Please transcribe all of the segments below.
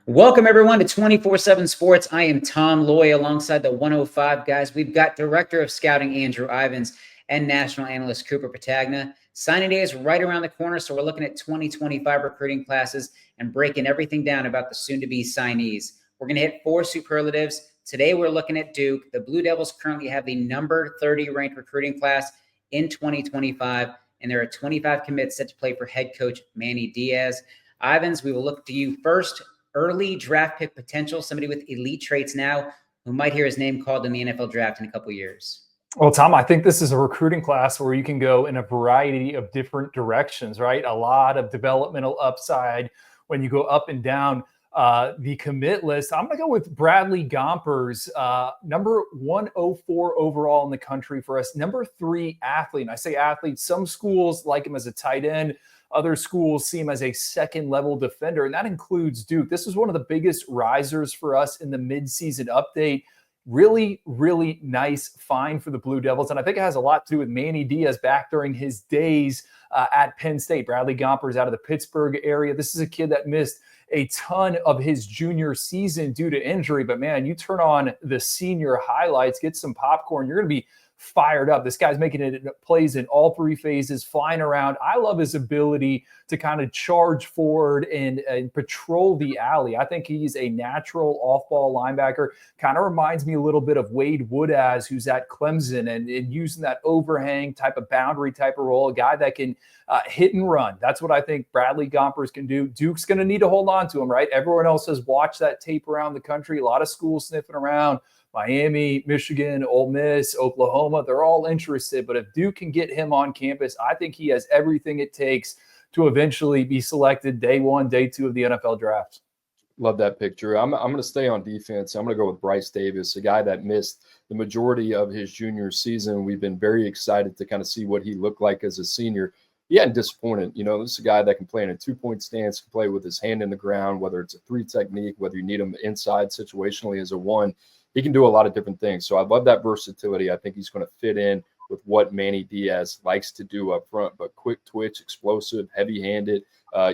Welcome, everyone, to 24/7 Sports. I am Tom Loy alongside the 105 guys. We've got Director of Scouting Andrew Ivins and National Analyst Cooper Patagna. Signing day is right around the corner, so we're looking at 2025 recruiting classes and breaking everything down about the soon-to-be signees. We're going to hit four superlatives. Today, we're looking at Duke. The Blue Devils currently have the number 30 ranked recruiting class in 2025, and there are 25 commits set to play for head coach Manny Diaz. Ivins, we will look to you first. Early draft pick potential, somebody with elite traits now who might hear his name called in the NFL draft in a couple of years. Well, Tom, I think this is a recruiting class where you can go in a variety of different directions, right? A lot of developmental upside when you go up and down the commit list. I'm going to go with Bradley Gompers, number 104 overall in the country for us, number 3 athlete. And I say athlete, some schools like him as a tight end. Other schools see him as a second-level defender, and that includes Duke. This is one of the biggest risers for us in the midseason update. Really, really nice find for the Blue Devils, and I think it has a lot to do with Manny Diaz back during his days at Penn State. Bradley Gompers out of the Pittsburgh area. This is a kid that missed a ton of his junior season due to injury, but man, you turn on the senior highlights, get some popcorn, you're going to be fired up. This guy's making it plays in all three phases, flying around. I love his ability to kind of charge forward and patrol the alley. I think he's a natural off-ball linebacker. Kind of reminds me a little bit of Wade Woodaz, who's at Clemson, and using that overhang type of boundary type of role, a guy that can hit and run. That's what I think Bradley Gompers can do. Duke's going to need to hold on to him, right? Everyone else has watched that tape around the country. A lot of schools sniffing around. Miami, Michigan, Ole Miss, Oklahoma, they're all interested. But if Duke can get him on campus, I think he has everything it takes to eventually be selected day 1, day 2 of the NFL draft. Love that pick, Drew. I'm going to stay on defense. I'm going to go with Bryce Davis, a guy that missed the majority of his junior season. We've been very excited to kind of see what he looked like as a senior. He hadn't disappointed. You know, this is a guy that can play in a 2-point stance, can play with his hand in the ground, whether it's a 3 technique, whether you need him inside situationally as a 1. He can do a lot of different things. So I love that versatility. I think he's going to fit in with what Manny Diaz likes to do up front, but quick twitch, explosive, heavy-handed.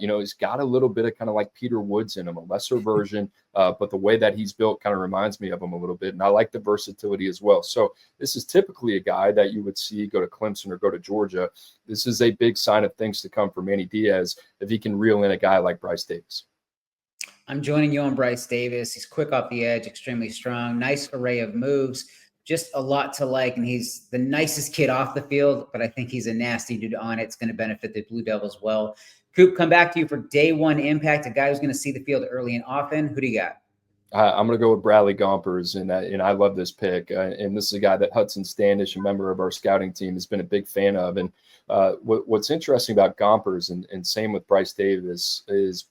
He's got a little bit of kind of like Peter Woods in him, a lesser version, but the way that he's built kind of reminds me of him a little bit. And I like the versatility as well. So this is typically a guy that you would see go to Clemson or go to Georgia. This is a big sign of things to come for Manny Diaz if he can reel in a guy like Bryce Davis. I'm joining you on Bryce Davis. He's quick off the edge, extremely strong, nice array of moves, just a lot to like. And he's the nicest kid off the field, but I think he's a nasty dude on it. It's going to benefit the Blue Devils well. Coop, come back to you for day 1 impact, a guy who's going to see the field early and often. Who do you got? I'm going to go with Bradley Gompers, and I love this pick. And this is a guy that Hudson Standish, a member of our scouting team, has been a big fan of. And what's interesting about Gompers, and same with Bryce Davis, is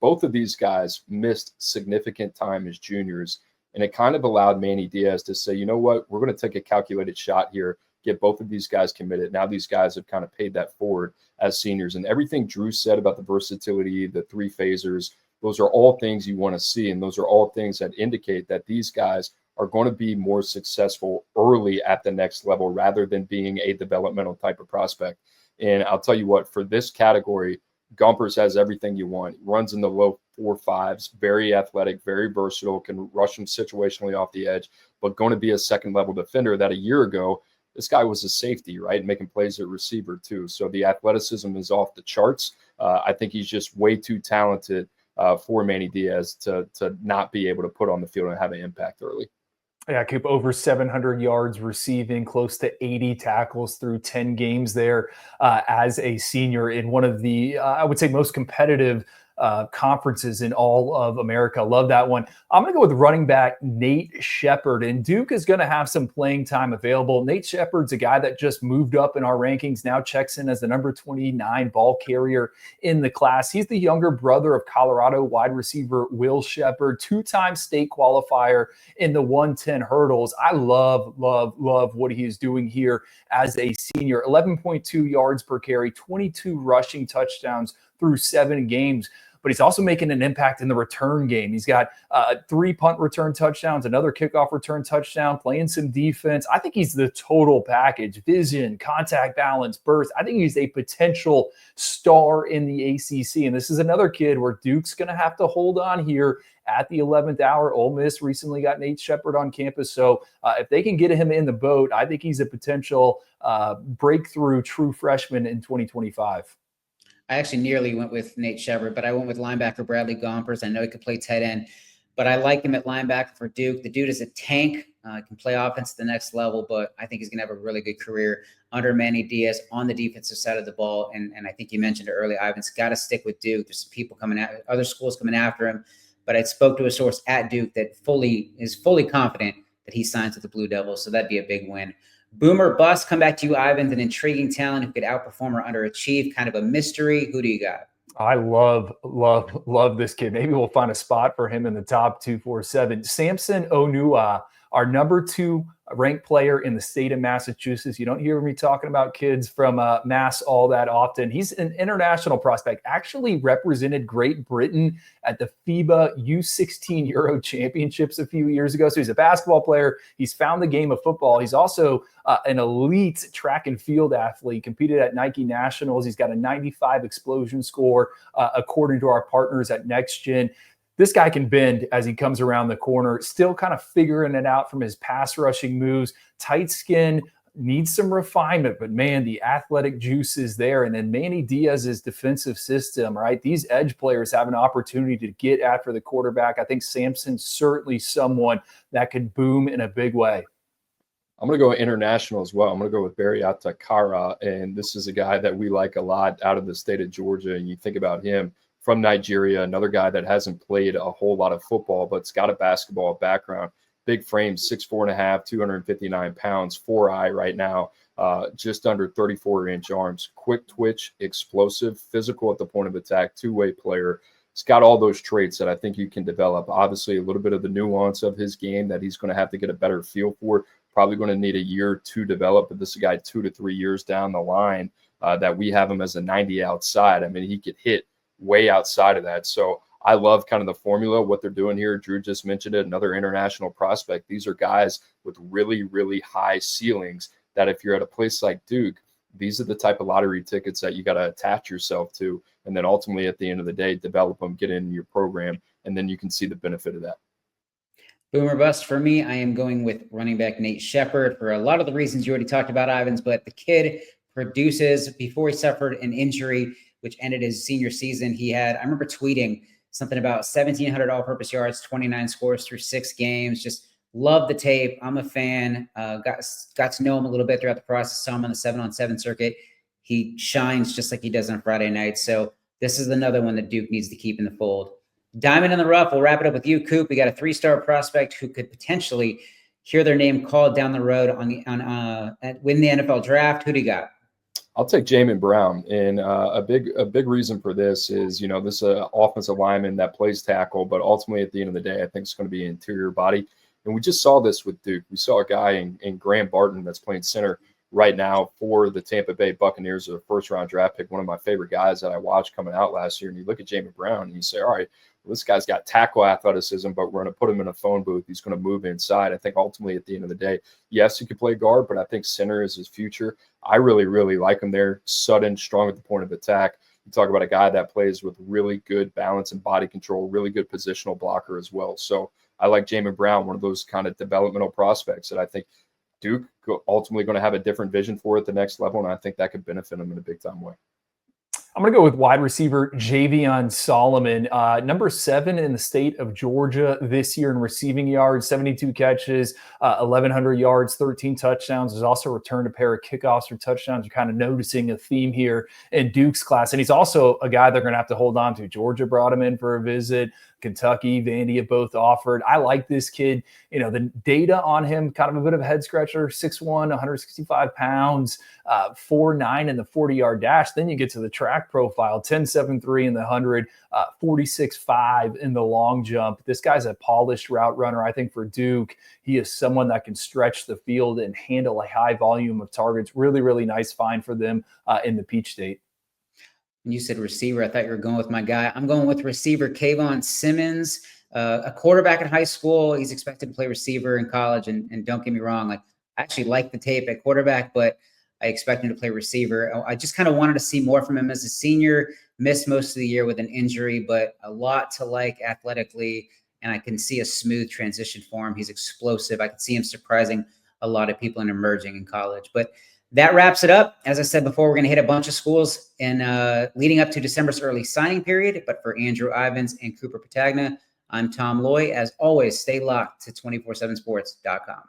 both of these guys missed significant time as juniors, and it kind of allowed Manny Diaz to say, you know what, we're going to take a calculated shot here, get both of these guys committed. Now these guys have kind of paid that forward as seniors, and everything Drew said about the versatility, the 3 phasers, those are all things you want to see, and those are all things that indicate that these guys are going to be more successful early at the next level rather than being a developmental type of prospect. And I'll tell you what, for this category, Gompers has everything you want. He runs in the low 4.5s, very athletic, very versatile, can rush him situationally off the edge, but going to be a second-level defender that a year ago, this guy was a safety, right, making plays at receiver too. So the athleticism is off the charts. I think he's just way too talented for Manny Diaz to not be able to put on the field and have an impact early. Yeah, Coop, over 700 yards receiving, close to 80 tackles through 10 games there as a senior in one of the, I would say, most competitive conferences in all of America. Love that one. I'm going to go with running back Nate Shepherd, and Duke is going to have some playing time available. Nate Shepherd's a guy that just moved up in our rankings, now checks in as the number 29 ball carrier in the class. He's the younger brother of Colorado wide receiver Will Shepherd, 2-time state qualifier in the 110 hurdles. I love what he is doing here as a senior. 11.2 yards per carry, 22 rushing touchdowns through 7 games. but he's also making an impact in the return game. He's got 3 punt return touchdowns, another kickoff return touchdown, playing some defense. I think he's the total package: vision, contact balance, burst. I think he's a potential star in the ACC. And this is another kid where Duke's going to have to hold on here at the 11th hour. Ole Miss recently got Nate Shepherd on campus. So if they can get him in the boat, I think he's a potential breakthrough true freshman in 2025. I actually nearly went with Nate Shepherd, but I went with linebacker Bradley Gompers. I know he could play tight end, but I like him at linebacker for Duke. The dude is a tank, can play offense at the next level, but I think he's going to have a really good career under Manny Diaz on the defensive side of the ball. And I think you mentioned it earlier, Ivan's got to stick with Duke. There's people coming out, other schools coming after him, but I spoke to a source at Duke that is fully confident that he signs with the Blue Devils, so that'd be a big win. Boomer bust, come back to you, Ivan, an intriguing talent who could outperform or underachieve, kind of a mystery. Who do you got? I love this kid. Maybe we'll find a spot for him in the top 247. Samson Onua, our number 2 ranked player in the state of Massachusetts. You don't hear me talking about kids from Mass all that often. He's an international prospect, actually represented Great Britain at the FIBA U16 Euro Championships a few years ago. So he's a basketball player. He's found the game of football. He's also an elite track and field athlete, competed at Nike Nationals. He's got a 95 explosion score, according to our partners at NextGen. This guy can bend as he comes around the corner, still kind of figuring it out from his pass rushing moves. Tight skin, needs some refinement, but man, the athletic juice is there. And then Manny Diaz's defensive system, right? These edge players have an opportunity to get after the quarterback. I think Samson's certainly someone that could boom in a big way. I'm going to go international as well. I'm going to go with Bariata Kara, and this is a guy that we like a lot out of the state of Georgia. And you think about him, from Nigeria, another guy that hasn't played a whole lot of football, but's got a basketball background. Big frame, 6'4.5", 259 pounds, 4'eye right now, just under 34-inch arms. Quick twitch, explosive, physical at the point of attack, two-way player. He's got all those traits that I think you can develop. Obviously, a little bit of the nuance of his game that he's going to have to get a better feel for. Probably going to need a year to develop, but this is a guy 2 to 3 years down the line that we have him as a 90 outside. I mean, he could hit way outside of that. So I love kind of the formula, what they're doing here. Drew just mentioned it, another international prospect. These are guys with really, really high ceilings that if you're at a place like Duke, these are the type of lottery tickets that you got to attach yourself to. And then ultimately at the end of the day, develop them, get in your program, and then you can see the benefit of that. Boomer bust for me. I am going with running back Nate Shepherd for a lot of the reasons you already talked about, Ivans, but the kid produces. Before he suffered an injury, which ended his senior season, he had, I remember tweeting something about 1,700 all-purpose yards, 29 scores through 6 games. Just love the tape. I'm a fan. Got to know him a little bit throughout the process. Saw him on the 7-on-7 circuit. He shines just like he does on Friday night. So this is another one that Duke needs to keep in the fold. Diamond in the rough. We'll wrap it up with you, Coop. We got a 3-star prospect who could potentially hear their name called down the road win the NFL draft. Who do you got? I'll take Jamin Brown, and a big reason for this is, this is an offensive lineman that plays tackle, but ultimately at the end of the day, I think it's going to be an interior body. And we just saw this with Duke. We saw a guy in Graham Barton that's playing center right now for the Tampa Bay Buccaneers, a first-round draft pick, one of my favorite guys that I watched coming out last year. And you look at Jamin Brown and you say, all right, well, this guy's got tackle athleticism, but we're going to put him in a phone booth. He's going to move inside. I think ultimately at the end of the day, yes, he could play guard, but I think center is his future. I really, really like him there. Sudden, strong at the point of attack. You talk about a guy that plays with really good balance and body control, really good positional blocker as well. So I like Jamin Brown, one of those kind of developmental prospects that I think Duke ultimately going to have a different vision for at the next level, and I think that could benefit him in a big-time way. I'm going to go with wide receiver Javion Solomon, number 7 in the state of Georgia this year in receiving yards, 72 catches, 1,100 yards, 13 touchdowns. There's also returned a pair of kickoffs for touchdowns. You're kind of noticing a theme here in Duke's class. And he's also a guy they're going to have to hold on to. Georgia brought him in for a visit. Kentucky, Vandy have both offered. I like this kid. The data on him, kind of a bit of a head scratcher, 6'1", 165 pounds, 4'9" in the 40-yard dash. Then you get to the track profile, 10.73 in the 100, 46.5 in the long jump. This guy's a polished route runner. I think for Duke, he is someone that can stretch the field and handle a high volume of targets. Really, really nice find for them in the Peach State. And you said receiver. I thought you were going with my guy. I'm going with receiver Kayvon Simmons, a quarterback in high school. He's expected to play receiver in college. And don't get me wrong, like I actually like the tape at quarterback, but I expect him to play receiver. I just kind of wanted to see more from him as a senior. Missed most of the year with an injury, but a lot to like athletically. And I can see a smooth transition for him. He's explosive. I can see him surprising a lot of people and emerging in college. But that wraps it up. As I said before, we're going to hit a bunch of schools in leading up to December's early signing period. But for Andrew Ivins and Cooper Patagna, I'm Tom Loy. As always, stay locked to 247sports.com.